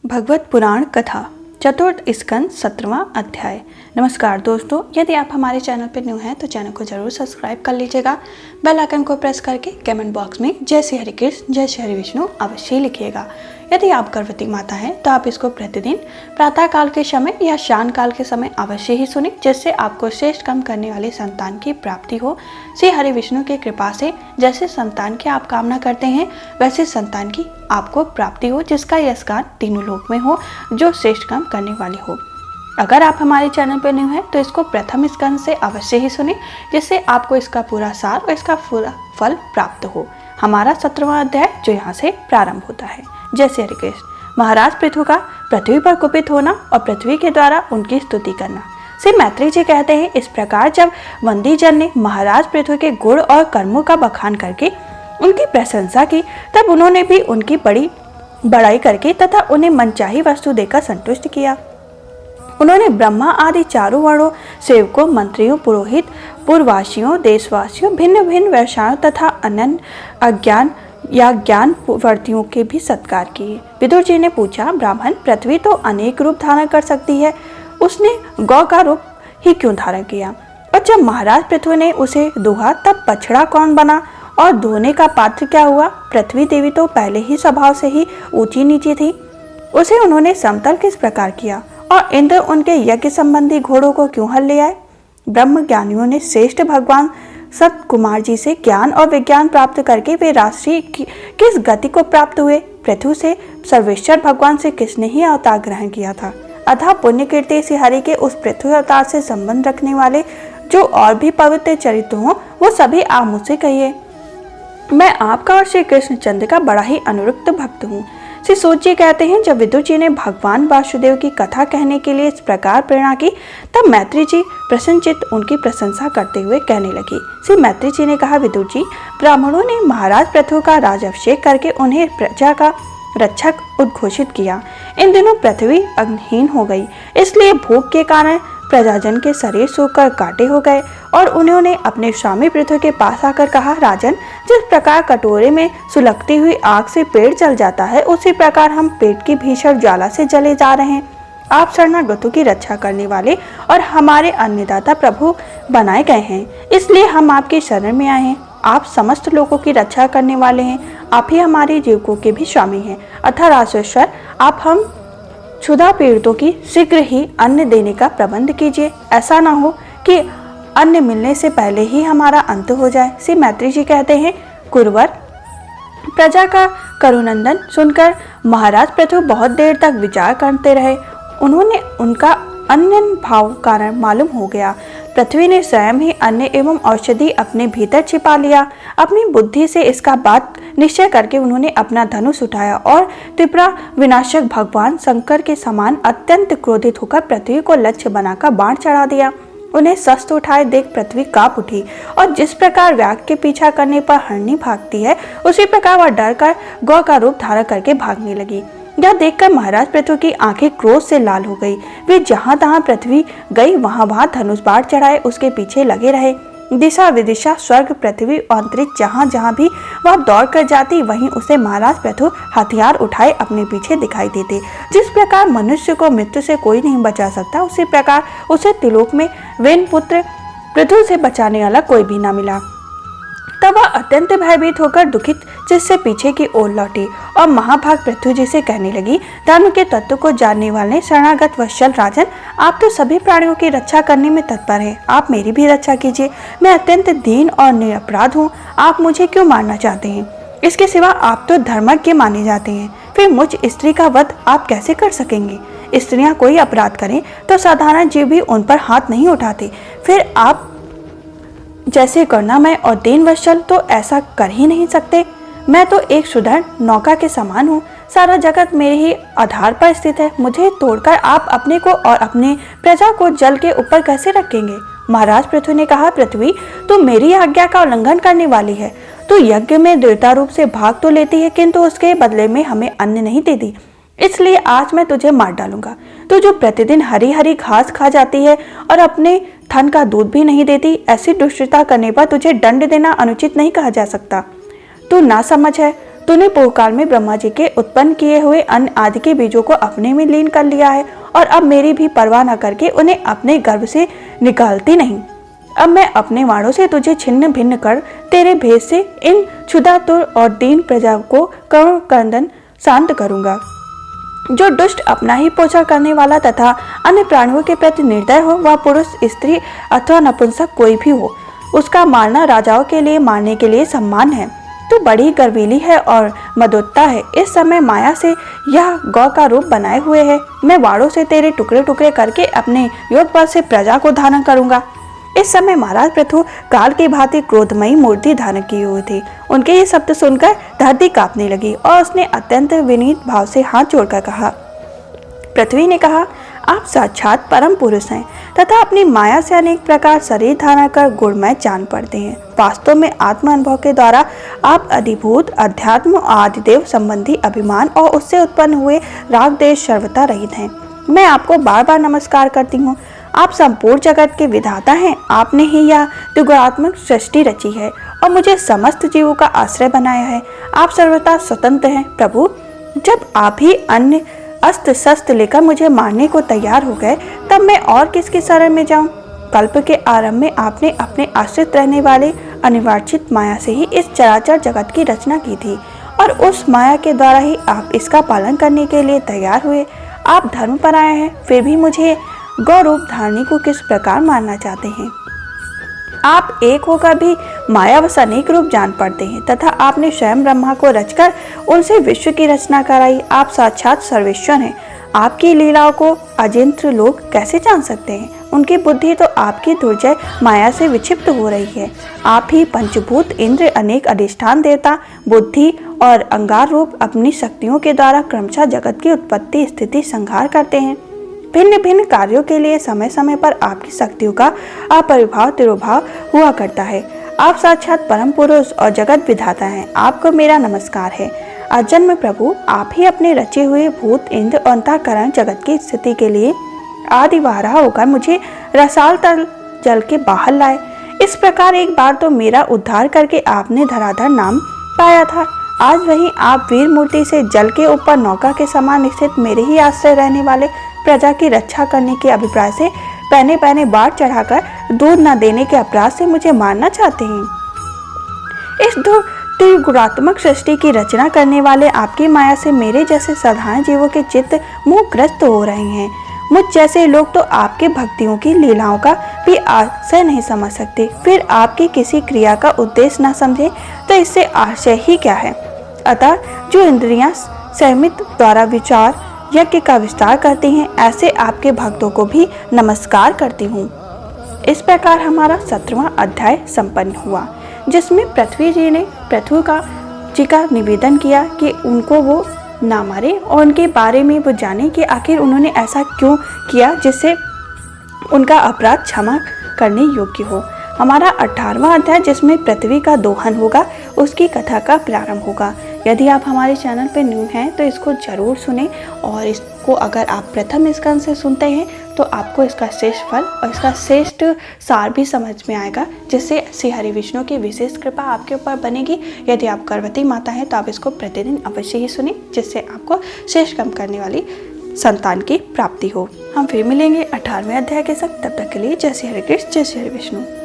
भगवत पुराण कथा चतुर्थ स्कंद 17वां अध्याय। नमस्कार दोस्तों, यदि आप हमारे चैनल पर न्यू हैं तो चैनल को जरूर सब्सक्राइब कर लीजिएगा। बेल आइकन को प्रेस करके कमेंट बॉक्स में जय श्री हरि कृष्ण जय श्री हरि विष्णु अवश्य लिखिएगा। यदि आप गर्भवती माता हैं तो आप इसको प्रतिदिन प्रातः काल के समय या शाम काल के समय अवश्य ही सुने, जिससे आपको श्रेष्ठ काम करने वाले संतान की प्राप्ति हो। श्री हरि विष्णु की कृपा से जैसे संतान की आप कामना करते हैं वैसे संतान की आपको प्राप्ति हो, जिसका यश गान तीनों लोक में हो, जो श्रेष्ठ काम करने वाले हो। अगर आप हमारे चैनल पर न्यू हैं तो इसको प्रथम स्कंद से अवश्य ही सुने, जिससे आपको इसका पूरा सार और इसका पूरा फल प्राप्त हो। हमारा 17वां अध्याय जो यहाँ से प्रारंभ होता है। जय श्री हरि कृष्ण। महाराज पृथु का पृथ्वी पर कुपित होना और पृथ्वी के द्वारा उनकी स्तुति करना। श्री मैत्री जी कहते हैं, इस प्रकार जब वंदी जन ने महाराज पृथु के गुण और कर्मों का बखान करके उनकी प्रशंसा की, तब उन्होंने भी उनकी बड़ी बड़ाई करके तथा उन्हें मनचाही वस्तु देकर संतुष्ट किया। उन्होंने ब्रह्मा आदि चारों वर्णों, सेवकों, मंत्रियों, पुरोहित, पूर्ववासियों, देशवासियों, भिन्न भिन्न व्यवसायों तथा अनन्य अज्ञान या ज्ञानवर्तियों के भी सत्कार किए। विदुर जी ने पूछा, ब्राह्मण पृथ्वी तो अनेक रूप धारण कर सकती है, उसने गौ का रूप ही क्यों धारण किया? और जब महाराज पृथु ने उसे दुहा तब बछड़ा कौन बना और धोने का पात्र क्या हुआ? पृथ्वी देवी तो पहले ही स्वभाव से ही ऊंची नीची थी, उसे उन्होंने समतल किस प्रकार किया? और इंद्र उनके यज्ञ संबंधी घोड़ों को क्यों हल ले आए? ब्रह्म ज्ञानियों ने श्रेष्ठ भगवान सत कुमार जी से ज्ञान और विज्ञान प्राप्त करके वे राष्ट्रीय किस गति को प्राप्त हुए? पृथु से सर्वेश्वर भगवान से किसने ही अवतार ग्रहण किया था? अतः पुण्य कीर्ति श्री हरि के उस पृथ्वी अवतार से संबंध रखने वाले जो और भी पवित्र चरित्र हों, वो सभी आप मुझसे कहिए। मैं आपका और श्री कृष्णचंद्र का बड़ा ही अनुरक्त भक्त हूँ। श्री सूत जी कहते हैं, जब विदुर जी ने भगवान वासुदेव की कथा कहने के लिए इस प्रकार प्रेरणा की, तब मैत्री जी प्रसन्नचित्त उनकी प्रशंसा करते हुए कहने लगी। श्री मैत्री जी ने कहा, विदुर जी, ब्राह्मणों ने महाराज पृथु का राजाभिषेक करके उन्हें प्रजा का रक्षक उद्घोषित किया। इन दिनों पृथ्वी अग्निहीन हो गई, इसलिए भूख के कारण प्रजाजन के शरीर सूखकर काटे हो गए और उन्होंने अपने स्वामी पृथु के पास आकर कहा, राजन, जिस प्रकार कटोरे में सुलगती हुई आग से पेट जल जाता है, उसी प्रकार हम पेट की भीषण ज्वाला से जले जा रहे हैं। आप शरणागतों की रक्षा करने वाले और हमारे अन्नदाता प्रभु बनाए गए हैं, इसलिए हम आपकी शरण में आए हैं। आप समस्त लोगों की रक्षा करने वाले हैं, आप ही हमारे जीवकों के भी स्वामी हैं। अतः राजेश्वर, आप हम क्षुधा पीड़ितों की शीघ्र ही अन्न देने का प्रबंध कीजिए। ऐसा ना हो कि अन्न मिलने से पहले ही हमारा अंत हो जाए। श्री मैत्री जी कहते हैं, कुरवर प्रजा का करुनंदन सुनकर महाराज पृथु बहुत देर तक विचार करते रहे। उन्होंने उनका अन्य भाव कारण मालूम हो गया। पृथ्वी ने स्वयं ही अन्न एवं औषधि अपने भीतर छिपा लिया। अपनी बुद्धि से इसका बात निश्चय करके उन्होंने अपना धनुष उठाया और त्रिपुरा विनाशक भगवान शंकर के समान अत्यंत क्रोधित होकर पृथ्वी को लक्ष्य बनाकर बाण चढ़ा दिया। उन्हें शस्त्र उठाए देख पृथ्वी कांप उठी और जिस प्रकार व्याघ्र के पीछा करने पर हरणी भागती है, उसी प्रकार वह डर कर गौ का रूप धारण करके भागने लगी। यह देखकर महाराज पृथु की आंखें क्रोध से लाल हो गई। वे जहां तहां पृथ्वी गई वहां वहां धनुष बाण चढ़ाए उसके पीछे लगे रहे। दिशा विदिशा, स्वर्ग, पृथ्वी और अंतरिक्ष जहां जहां भी वह दौड़ कर जाती, वहीं उसे महाराज पृथु हथियार उठाए अपने पीछे दिखाई देते। जिस प्रकार मनुष्य को मृत्यु से कोई नहीं बचा सकता, उसी प्रकार उसे त्रिलोक में वेन पुत्र पृथु से बचाने वाला कोई भी न मिला। तब वह अत्यंत भयभीत होकर दुखित जिससे पीछे की ओर लौटी और महाभाग पृथु जी से कहने लगी, धर्म के तत्व को जानने वाले शरणागत वत्सल राजन, आप तो सभी प्राणियों की रक्षा करने में तत्पर हैं, आप मेरी भी रक्षा कीजिए। मैं अत्यंत दीन और निरपराध हूँ, आप मुझे क्यों मारना चाहते हैं? इसके सिवा आप तो धर्मज्ञ माने जाते हैं, फिर मुझ स्त्री का वध आप कैसे कर सकेंगे? स्त्रियां कोई अपराध करें तो साधारण जीव भी उन पर हाथ नहीं उठाते, फिर आप जैसे करुणामय और दीन वत्सल तो ऐसा कर ही नहीं सकते। मैं तो एक सुदृढ़ नौका के समान हूँ, सारा जगत मेरे ही आधार पर स्थित है, मुझे तोड़कर आप अपने को और अपने प्रजा को जल के ऊपर कैसे रखेंगे? महाराज पृथु ने कहा, पृथ्वी तो मेरी आज्ञा का उल्लंघन करने वाली है। तो यज्ञ में दृढ़ता रूप से भाग तो लेती है, किंतु उसके बदले में हमें अन्न नहीं देती, इसलिए आज मैं तुझे मार डालूंगा। तू जो प्रतिदिन हरी हरी घास खा जाती है और अपने थन का दूध भी नहीं देती, ऐसी दुष्टता करने पर तुझे दंड देना अनुचित नहीं कहा जा सकता। तू ना समझ है, तूने पूर्वकाल में ब्रह्मा जी के उत्पन्न किए हुए अन्न आदि के बीजों को अपने में लीन कर लिया है और अब मेरी भी परवाह न करके उन्हें अपने गर्भ से निकालती नहीं। अब मैं अपने वाणों से तुझे छिन्न भिन्न कर तेरे भेद से इन क्षुधातुर और दीन प्रजा को करुण क्रंदन शांत करूंगा। जो दुष्ट अपना ही पोषण करने वाला तथा अन्य प्राणियों के प्रति निर्दय हो, वह पुरुष, स्त्री अथवा नपुंसक कोई भी हो, उसका मारना राजाओं के लिए मारने के लिए सम्मान है। तू बड़ी गर्वीली है और मदोत्ता है। इस समय माया से यह गौ का रूप बनाए हुए है। मैं वाड़ों से तेरे टुकड़े टुकड़े करके अपने योग बल से प्रजा को धारण करूंगा। इस समय महाराज पृथु काल की भांति क्रोधमयी मूर्ति धारण किए हुए थे। उनके ये शब्द सुनकर धरती कांपने लगी और उसने अत्यंत विनीत भाव से हाथ जोड़कर कहा। पृथ्वी ने कहा, आप साक्षात परम पुरुष हैं तथा अपनी माया से अनेक प्रकार शरीर धारण कर गुणमय जान पड़ते हैं। वास्तव में आत्म अनुभव के द्वारा आप अधिभूत अध्यात्म आदिदेव संबंधी अभिमान और उससे उत्पन्न हुए राग देश सर्वथा रहित हैं। मैं आपको बार बार नमस्कार करती हूँ। आप संपूर्ण जगत के विधाता हैं। आपने ही यह त्रिगुणात्मक सृष्टि रची है और मुझे समस्त जीवों का आश्रय बनाया है। आप सर्वथा स्वतंत्र हैं प्रभु। जब आप ही अन्य अस्त्र शस्त्र लेकर मुझे मारने को तैयार हो गए, तब मैं और किसकी शरण में जाऊं? कल्प के आरंभ में आपने अपने आश्रित रहने वाले अनिर्वाचित माया से ही इस चराचर जगत की रचना की थी और उस माया के द्वारा ही आप इसका पालन करने के लिए तैयार हुए। आप धर्म पर आए हैं, फिर भी मुझे गौ रूप धारणी को किस प्रकार मारना चाहते हैं? आप एक होकर भी मायावश अनेक रूप जान पड़ते हैं तथा आपने स्वयं ब्रह्मा को रचकर उनसे विश्व की रचना कराई। आप साक्षात सर्वेश्वर हैं। आपकी लीलाओं को अजिंत्र लोग कैसे जान सकते हैं? उनकी बुद्धि तो आपकी दुर्जय माया से विक्षिप्त हो रही है। आप ही पंचभूत इंद्र, अनेक अधिष्ठान देवता, बुद्धि और अंगार रूप अपनी शक्तियों के द्वारा क्रमशः जगत की उत्पत्ति, स्थिति, संहार करते हैं। भिन्न भिन्न कार्यों के लिए समय समय पर आपकी शक्तियों का अपरिभाव तिरोभाव हुआ करता है। आप साक्षात परम पुरुष और जगत विधाता हैं। आपको मेरा नमस्कार है। अजन्म प्रभु, आप ही अपने रचे हुए भूत, इंद्र और अंतःकरण जगत की स्थिति के लिए आदि वाराह होकर मुझे रसाल तल जल के बाहर लाए। इस प्रकार एक बार तो मेरा उद्धार करके आपने धराधर नाम पाया था। आज वहीं आप वीर मूर्ति से जल के ऊपर नौका के समान स्थित मेरे ही आश्रय रहने वाले प्रजा की रक्षा करने के अभिप्राय से पहने पहने बाढ़ चढ़ाकर दूध न देने के अपराध से मुझे मारना चाहते हैं। इस त्रिगुणात्मक सृष्टि की रचना करने वाले आपकी माया से मेरे जैसे साधारण जीवों के चित्त मोहग्रस्त हो रहे हैं। मुझ जैसे लोग तो आपके भक्तियों की लीलाओं का भी आशय नहीं समझ सकते। फिर आपकी किसी क्रिया का उद्देश्य न समझे तो इससे आशय ही क्या है? अतः जो इंद्रियां संयमित द्वारा विचार यज्ञ का विस्तार करती हैं, ऐसे आपके भक्तों को भी नमस्कार करती हूँ। इस प्रकार हमारा 17वां अध्याय संपन्न हुआ, जिसमें पृथ्वी जी का निवेदन किया कि उनको वो ना मारे और उनके बारे में वो जाने कि आखिर उन्होंने ऐसा क्यों किया जिससे उनका अपराध क्षमा करने योग्य हो। हमारा 18वां अध्याय, जिसमें पृथ्वी का दोहन होगा, उसकी कथा का प्रारंभ होगा। यदि आप हमारे चैनल पर न्यू हैं तो इसको ज़रूर सुनें और इसको अगर आप प्रथम स्कंद से सुनते हैं तो आपको इसका श्रेष्ठ फल और इसका श्रेष्ठ सार भी समझ में आएगा, जिससे श्री हरि विष्णु की विशेष कृपा आपके ऊपर बनेगी। यदि आप गर्भवती माता हैं तो आप इसको प्रतिदिन अवश्य ही सुनें, जिससे आपको शेष कम करने वाली संतान की प्राप्ति हो। हम फिर मिलेंगे 18वें अध्याय के साथ। तब तक के लिए जय श्री हरि कृष्ण, जय श्री हरि विष्णु।